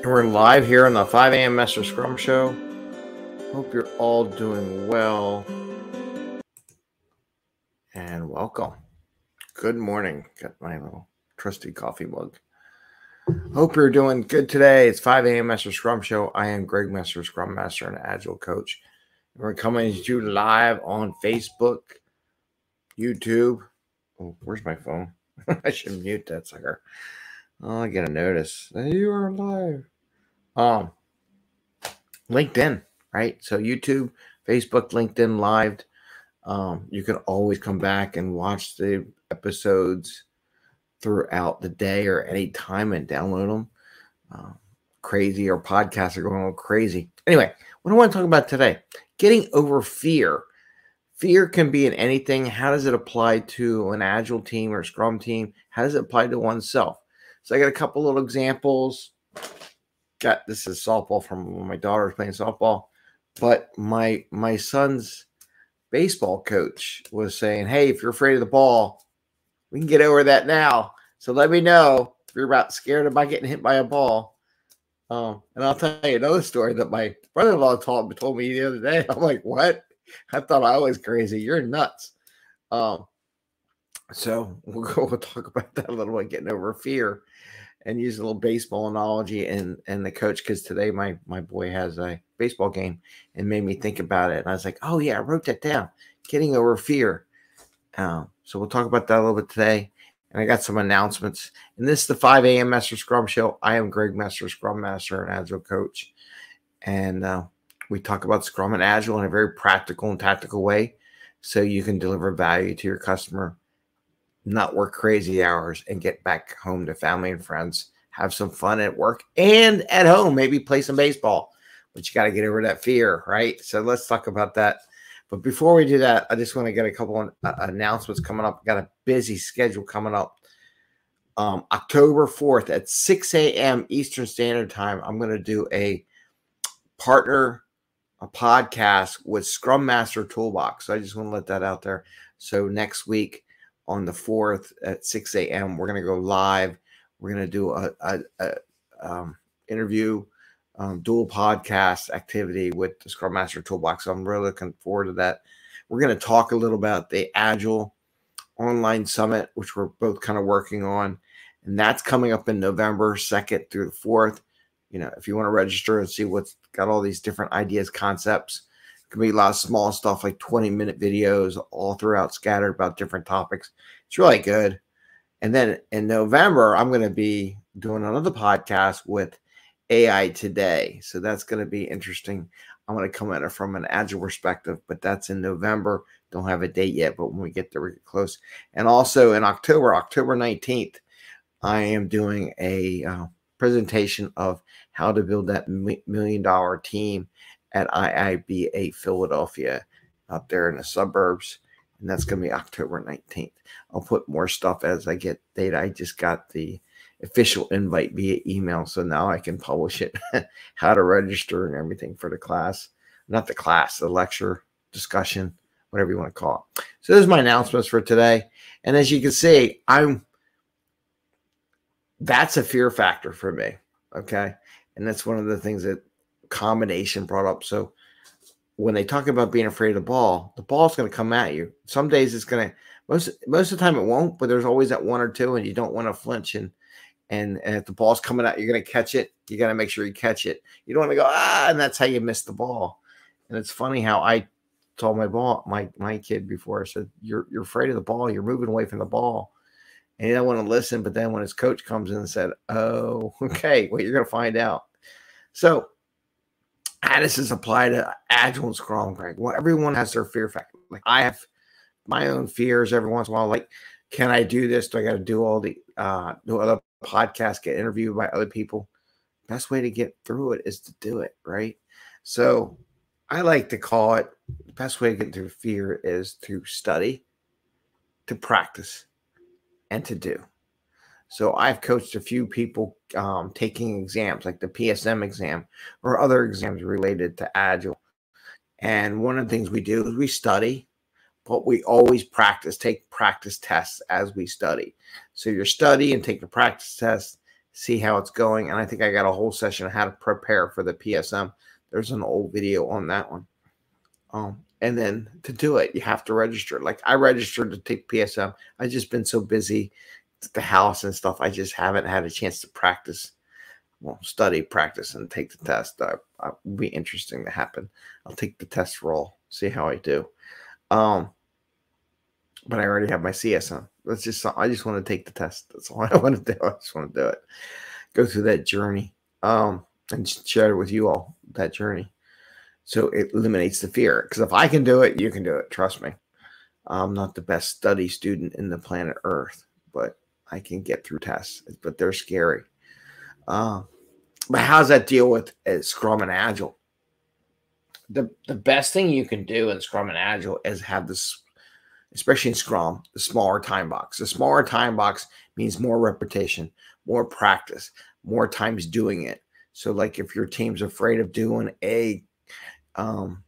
We're live here on the 5 a.m. Mester Scrum Show. Hope you're all doing well. And welcome. Good morning. Got my little trusty coffee mug. Hope you're doing good today. It's 5 a.m. Mester Scrum Show. I am Greg Mester, Scrum Master and Agile Coach. We're coming to you live on Facebook, YouTube. Oh, where's my phone? I should mute that sucker. Oh, I get a notice. You are live. LinkedIn, right? So YouTube, Facebook, LinkedIn live. You can always come back and watch the episodes throughout the day or any time and download them. Crazy, or podcasts are going all crazy. Anyway, what I want to talk about today, getting over fear. Fear can be in anything. How does it apply to an Agile team or Scrum team? How does it apply to oneself? So I got a couple little examples. This is softball from when my daughter was playing softball, but my son's baseball coach was saying, hey, if you're afraid of the ball, we can get over that now. So let me know if you're about scared about getting hit by a ball. And I'll tell you another story that my brother-in-law told me the other day. I'm like, what? I thought I was crazy. You're nuts. So we'll talk about that a little bit, getting over fear, and use a little baseball analogy and the coach, because today my boy has a baseball game and made me think about it. And I was like, oh, yeah, I wrote that down, getting over fear. So we'll talk about that a little bit today. And I got some announcements. And this is the 5 a.m. Mester Scrum Show. I am Greg Mester, Scrum Master and Agile Coach. And we talk about Scrum and Agile in a very practical and tactical way so you can deliver value to your customer, not work crazy hours, and get back home to family and friends, have some fun at work and at home, maybe play some baseball. But you got to get over that fear, right? So let's talk about that. But before we do that, I just want to get a couple of announcements coming up. Got a busy schedule coming up. October 4th at 6 a.m. Eastern Standard Time, I'm going to do a podcast with Scrum Master Toolbox. So I just want to let that out there. So next week on the 4th at 6 a.m., we're going to go live. We're going to do a interview, dual podcast activity with the Scrum Master Toolbox. So I'm really looking forward to that. We're going to talk a little about the Agile Online Summit, which we're both kind of working on. And that's coming up in November 2nd through the 4th. You know, if you want to register and see what's got all these different ideas, concepts, it can be a lot of small stuff like 20-minute videos all throughout, scattered about different topics. It's really good. And then in November, I'm going to be doing another podcast with AI Today. So that's going to be interesting. I'm going to come at it from an Agile perspective, but that's in November. Don't have a date yet, but when we get there, we get close. And also in October 19th, I am doing a presentation of how to build that $1 million team at IIBA Philadelphia out there in the suburbs. And that's going to be October 19th. I'll put more stuff as I get data. I just got the official invite via email, so now I can publish it, how to register and everything for the class. Not the class, the lecture, discussion, whatever you want to call it. So those are my announcements for today. And as you can see, that's a fear factor for me, okay? And that's one of the things that combination brought up. So when they talk about being afraid of the ball's going to come at you. Some days it's going to, most of the time it won't, but there's always that one or two, and you don't want to flinch. And if the ball's coming out, you're going to catch it. You got to make sure you catch it. You don't want to go, and that's how you miss the ball. And it's funny how I told my kid before, I said, you're afraid of the ball. You're moving away from the ball. And he didn't want to listen. But then when his coach comes in and said, oh, okay, well, you're going to find out. So how does this apply to Agile and Scrum, Greg? Well, everyone has their fear factor. Like I have my own fears every once in a while. Like, can I do this? Do I got to do all the do other podcasts, get interviewed by other people? Best way to get through it is to do it, right? So I like to call it, the best way to get through fear is to study, to practice, and to do. So I've coached a few people taking exams like the PSM exam or other exams related to Agile. And one of the things we do is we study, but we always take practice tests as we study. So you study and take the practice test, see how it's going. And I think I got a whole session on how to prepare for the PSM. There's an old video on that one. And then to do it, you have to register. Like I registered to take PSM. I've just been so busy at the house and stuff. I just haven't had a chance to practice. Well, study, practice, and take the test. Will be interesting to happen. I'll take the test roll, see how I do. But I already have my CSM. I just want to take the test. That's all I want to do. I just want to do it. Go through that journey. And share it with you all, that journey. So it eliminates the fear. Because if I can do it, you can do it. Trust me. I'm not the best study student in the planet Earth, but I can get through tests. But they're scary. But how does that deal with Scrum and Agile? The best thing you can do in Scrum and Agile is have this, especially in Scrum, the smaller time box. The smaller time box means more repetition, more practice, more times doing it. So like if your team's afraid of doing a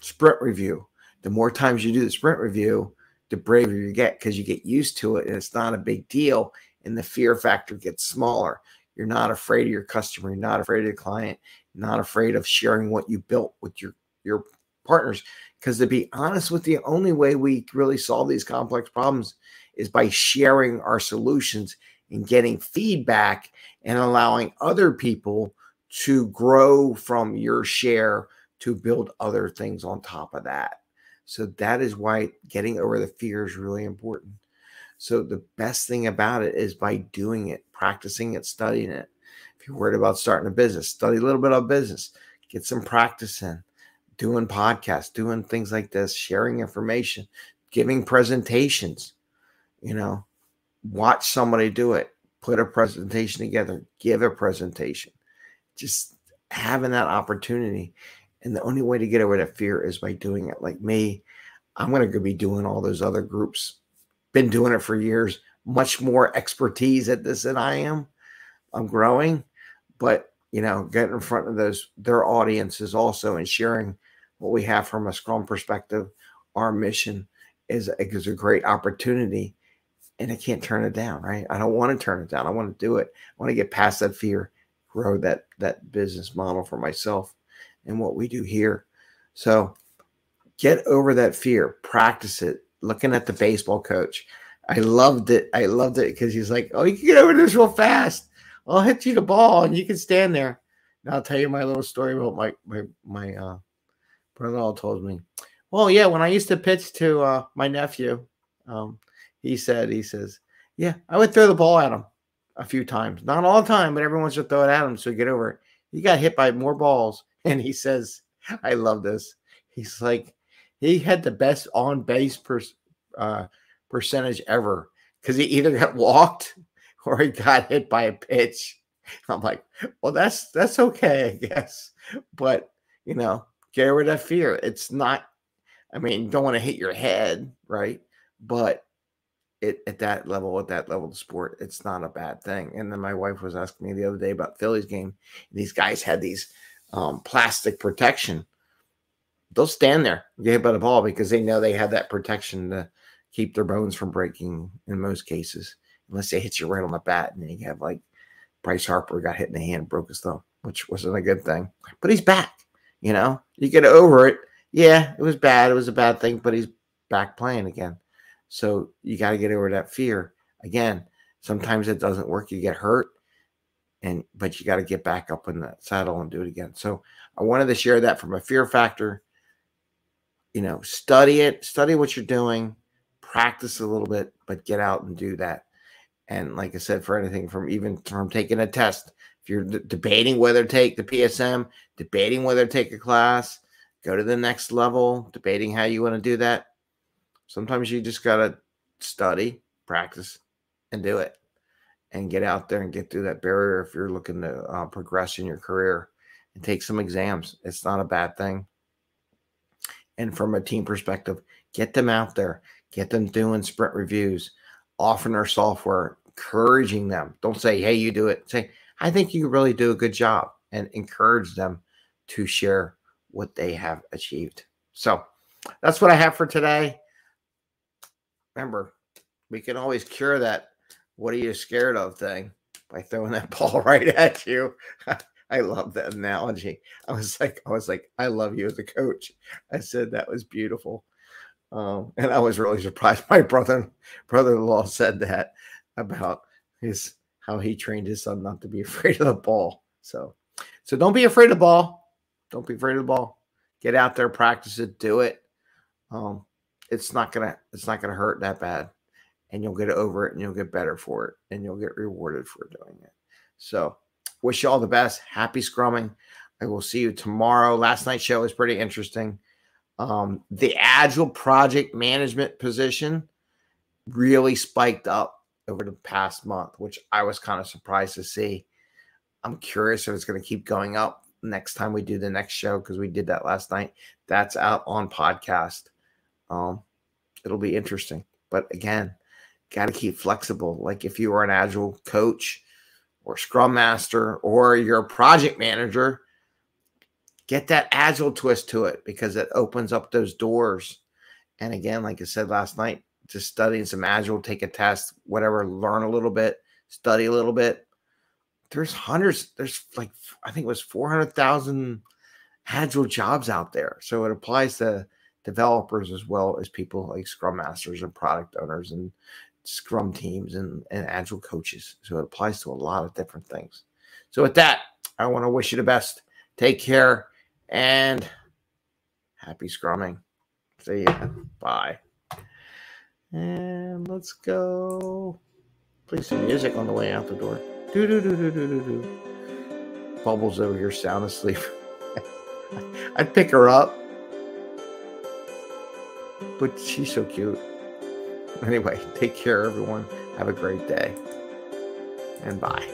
sprint review, the more times you do the sprint review, the braver you get, because you get used to it and it's not a big deal and the fear factor gets smaller. You're not afraid of your customer. You're not afraid of the client. You're not afraid of sharing what you built with your partners. Because to be honest with you, the only way we really solve these complex problems is by sharing our solutions and getting feedback and allowing other people to grow from your share to build other things on top of that. So that is why getting over the fear is really important. So the best thing about it is by doing it, practicing it, studying it. If you're worried about starting a business, study a little bit of business, get some practice in, doing podcasts, doing things like this, sharing information, giving presentations, watch somebody do it, put a presentation together, give a presentation, just having that opportunity. And the only way to get over that fear is by doing it. Like me, I'm going to go be doing all those other groups. Been doing it for years, much more expertise at this than I am. I'm growing, but getting in front of their audiences also and sharing what we have from a Scrum perspective, our mission is a great opportunity, and I can't turn it down, right? I don't want to turn it down. I want to do it. I want to get past that fear, grow that business model for myself and what we do here. So get over that fear, practice it. Looking at the baseball coach, I loved it. I loved it because he's like, "Oh, you can get over this real fast. I'll hit you the ball, and you can stand there." And I'll tell you my little story about my brother-in-law told me. Well, yeah, when I used to pitch to my nephew, he says, "Yeah, I would throw the ball at him a few times, not all the time, but every once in a while throw it at him so he get over it. He got hit by more balls." And he says, "I love this." He's like, he had the best on base percentage ever because he either got walked or he got hit by a pitch. I'm like, well, that's okay, I guess. But, get rid of that fear. It's not, you don't want to hit your head, right? But at that level of sport, it's not a bad thing. And then my wife was asking me the other day about Philly's game. And these guys had these plastic protection. They'll stand there, get hit by the ball because they know they have that protection to keep their bones from breaking in most cases, unless they hit you right on the bat. And then you have like Bryce Harper got hit in the hand, broke his thumb, which wasn't a good thing. But he's back, you get over it. Yeah, it was bad. It was a bad thing, but he's back playing again. So you got to get over that fear. Again, sometimes it doesn't work. You get hurt, but you got to get back up in the saddle and do it again. So I wanted to share that from a fear factor. Study it, study what you're doing, practice a little bit, but get out and do that. And like I said, for anything from taking a test, if you're debating whether to take the PSM, debating whether to take a class, go to the next level, debating how you want to do that. Sometimes you just got to study, practice, and do it, and get out there and get through that barrier if you're looking to progress in your career and take some exams. It's not a bad thing. And from a team perspective, get them out there, get them doing sprint reviews, offering their software, encouraging them. Don't say, hey, you do it. Say, I think you really do a good job, and encourage them to share what they have achieved. So that's what I have for today. Remember, we can always cure that "what are you scared of" thing. by throwing that ball right at you. I love that analogy. I was like, I love you as a coach. I said that was beautiful. And I was really surprised. My brother-in-law said that about how he trained his son not to be afraid of the ball. So don't be afraid of the ball. Don't be afraid of the ball. Get out there, practice it, do it. It's not gonna hurt that bad, and you'll get over it, and you'll get better for it, and you'll get rewarded for doing it. So, wish you all the best. Happy scrumming. I will see you tomorrow. Last night's show was pretty interesting. The Agile project management position really spiked up over the past month, which I was kind of surprised to see. I'm curious if it's going to keep going up next time we do the next show, because we did that last night. That's out on podcast. It'll be interesting. But again, got to keep flexible. Like if you are an Agile coach or Scrum Master or you're a project manager, get that Agile twist to it, because it opens up those doors. And again, like I said last night, just studying some Agile, take a test, whatever, learn a little bit, study a little bit. There's hundreds, I think it was 400,000 Agile jobs out there. So it applies to developers as well as people like Scrum Masters and product owners and Scrum teams and Agile coaches. So it applies to a lot of different things. So with that, I want to wish you the best. Take care and happy scrumming. See ya. Bye. And let's go. Play some music on the way out the door. Do. Bubbles over here sound asleep. I'd pick her up, but she's so cute. Anyway, take care, everyone. Have a great day. And bye.